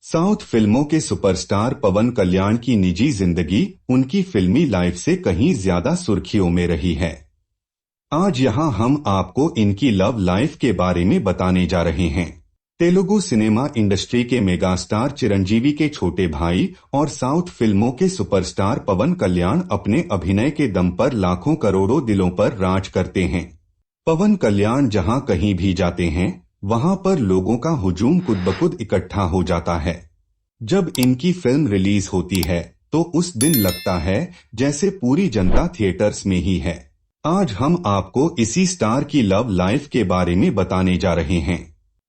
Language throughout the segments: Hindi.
साउथ फिल्मों के सुपरस्टार पवन कल्याण की निजी जिंदगी उनकी फिल्मी लाइफ से कहीं ज्यादा सुर्खियों में रही है। आज यहां हम आपको इनकी लव लाइफ के बारे में बताने जा रहे हैं। तेलुगु सिनेमा इंडस्ट्री के मेगास्टार चिरंजीवी के छोटे भाई और साउथ फिल्मों के सुपरस्टार पवन कल्याण अपने अभिनय के दम पर लाखों करोड़ों दिलों पर राज करते हैं। पवन कल्याण जहां कहीं भी जाते हैं वहां पर लोगों का हुजूम खुद ब खुद इकट्ठा हो जाता है। जब इनकी फिल्म रिलीज होती है तो उस दिन लगता है जैसे पूरी जनता थिएटर्स में ही है। आज हम आपको इसी स्टार की लव लाइफ के बारे में बताने जा रहे हैं।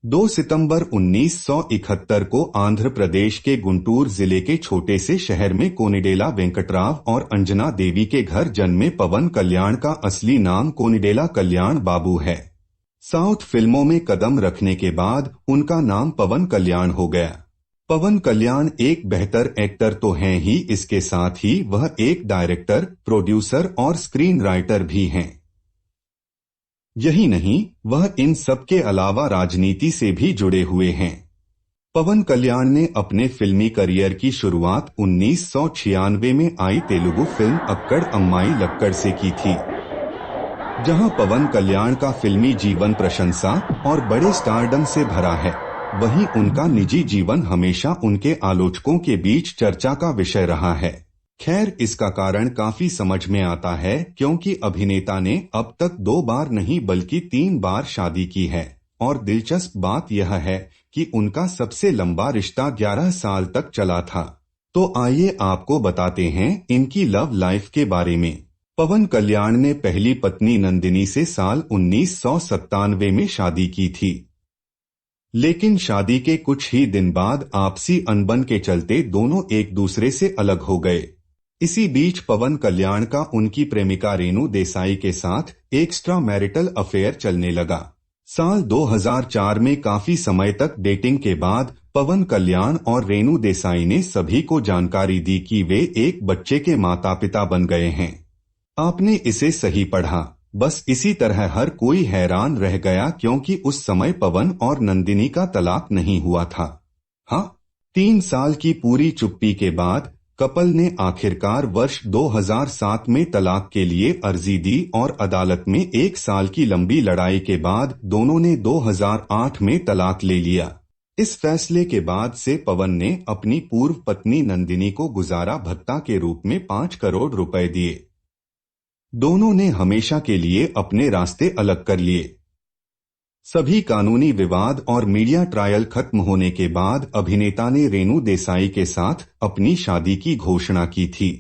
2 सितंबर 1971 को आंध्र प्रदेश के गुंटूर जिले के छोटे से शहर में कोनिडेला वेंकटराव और अंजना देवी के घर जन्मे पवन कल्याण का असली नाम कोनिडेला कल्याण बाबू है। साउथ फिल्मों में कदम रखने के बाद उनका नाम पवन कल्याण हो गया। पवन कल्याण एक बेहतर एक्टर तो हैं ही, इसके साथ ही वह एक डायरेक्टर, प्रोड्यूसर और स्क्रीन राइटर भी हैं। यही नहीं, वह इन सब के अलावा राजनीति से भी जुड़े हुए हैं। पवन कल्याण ने अपने फिल्मी करियर की शुरुआत 1996 में आई तेलुगु फिल्म अक्कड़ अम्माई लक्कड़ से की थी, जहां पवन कल्याण का फिल्मी जीवन प्रशंसा और बड़े स्टारडम से भरा है। वहीं उनका निजी जीवन हमेशा उनके आलोचकों के बीच चर्चा का विषय रहा है। खैर, इसका कारण काफी समझ में आता है क्योंकि अभिनेता ने अब तक 2 बार नहीं बल्कि 3 बार शादी की है और दिलचस्प बात यह है कि उनका सबसे लंबा रिश्ता 11 साल तक चला था। तो आइए आपको बताते हैं इनकी लव लाइफ के बारे में। पवन कल्याण ने पहली पत्नी नंदिनी से साल 1997 में शादी की थी, लेकिन शादी के कुछ ही दिन बाद आपसी अनबन के चलते दोनों एक दूसरे से अलग हो गए। इसी बीच पवन कल्याण का उनकी प्रेमिका रेणु देसाई के साथ एक्स्ट्रा मैरिटल अफेयर चलने लगा। साल 2004 में काफी समय तक डेटिंग के बाद पवन कल्याण और रेणु देसाई ने सभी को जानकारी दी कि वे एक बच्चे के माता पिता बन गए हैं। आपने इसे सही पढ़ा, बस इसी तरह हर कोई हैरान रह गया क्योंकि उस समय पवन और नंदिनी का तलाक नहीं हुआ था। हाँ, 3 साल की पूरी चुप्पी के बाद कपल ने आखिरकार वर्ष 2007 में तलाक के लिए अर्जी दी और अदालत में 1 साल की लंबी लड़ाई के बाद दोनों ने 2008 में तलाक ले लिया। इस फैसले के बाद से पवन ने अपनी पूर्व पत्नी नंदिनी को गुजारा भत्ता के रूप में 5 करोड़ रुपए दिए। दोनों ने हमेशा के लिए अपने रास्ते अलग कर लिए। सभी कानूनी विवाद और मीडिया ट्रायल खत्म होने के बाद अभिनेता ने रेणु देसाई के साथ अपनी शादी की घोषणा की थी।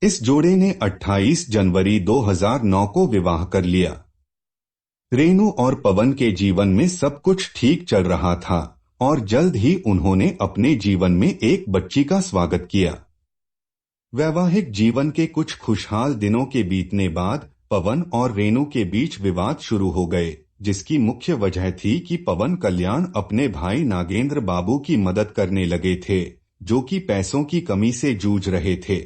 इस जोड़े ने 28 जनवरी 2009 को विवाह कर लिया। रेणु और पवन के जीवन में सब कुछ ठीक चल रहा था और जल्द ही उन्होंने अपने जीवन में एक बच्ची का स्वागत किया। वैवाहिक जीवन के कुछ खुशहाल दिनों के बीतने बाद पवन और रेणु के बीच विवाद शुरू हो गए, जिसकी मुख्य वजह थी कि पवन कल्याण अपने भाई नागेंद्र बाबू की मदद करने लगे थे, जो कि पैसों की कमी से जूझ रहे थे।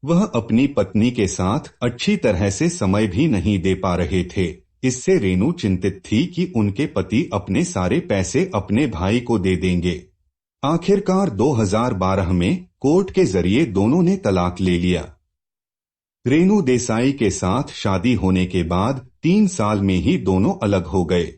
वह अपनी पत्नी के साथ अच्छी तरह से समय भी नहीं दे पा रहे थे। इससे रेणु चिंतित थी कि उनके पति अपने सारे पैसे अपने भाई को दे देंगे। आखिरकार 2012 में कोर्ट के जरिए दोनों ने तलाक ले लिया। रेणु देसाई के साथ शादी होने के बाद 3 साल में ही दोनों अलग हो गए,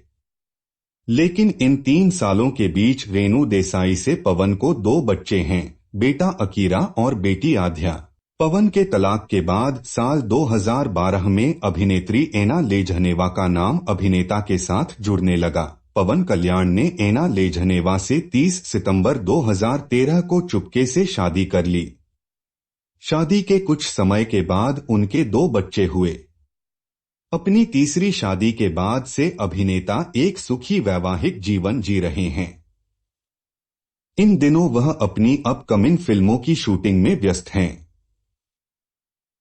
लेकिन इन 3 सालों के बीच रेणु देसाई से पवन को 2 बच्चे हैं, बेटा अकीरा और बेटी आध्या। पवन के तलाक के बाद साल 2012 में अभिनेत्री एना लेझनेवा का नाम अभिनेता के साथ जुड़ने लगा। पवन कल्याण ने एना लेझनेवा से 30 सितंबर 2013 को चुपके से शादी कर ली। शादी के कुछ समय के बाद उनके 2 बच्चे हुए। अपनी तीसरी शादी के बाद से अभिनेता एक सुखी वैवाहिक जीवन जी रहे हैं। इन दिनों वह अपनी अपकमिंग फिल्मों की शूटिंग में व्यस्त हैं।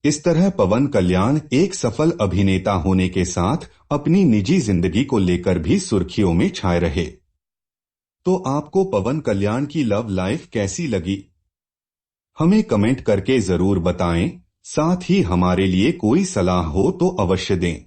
इस तरह पवन कल्याण एक सफल अभिनेता होने के साथ अपनी निजी जिंदगी को लेकर भी सुर्खियों में छाए रहे। तो आपको पवन कल्याण की लव लाइफ कैसी लगी? हमें कमेंट करके जरूर बताएं। साथ ही हमारे लिए कोई सलाह हो तो अवश्य दें।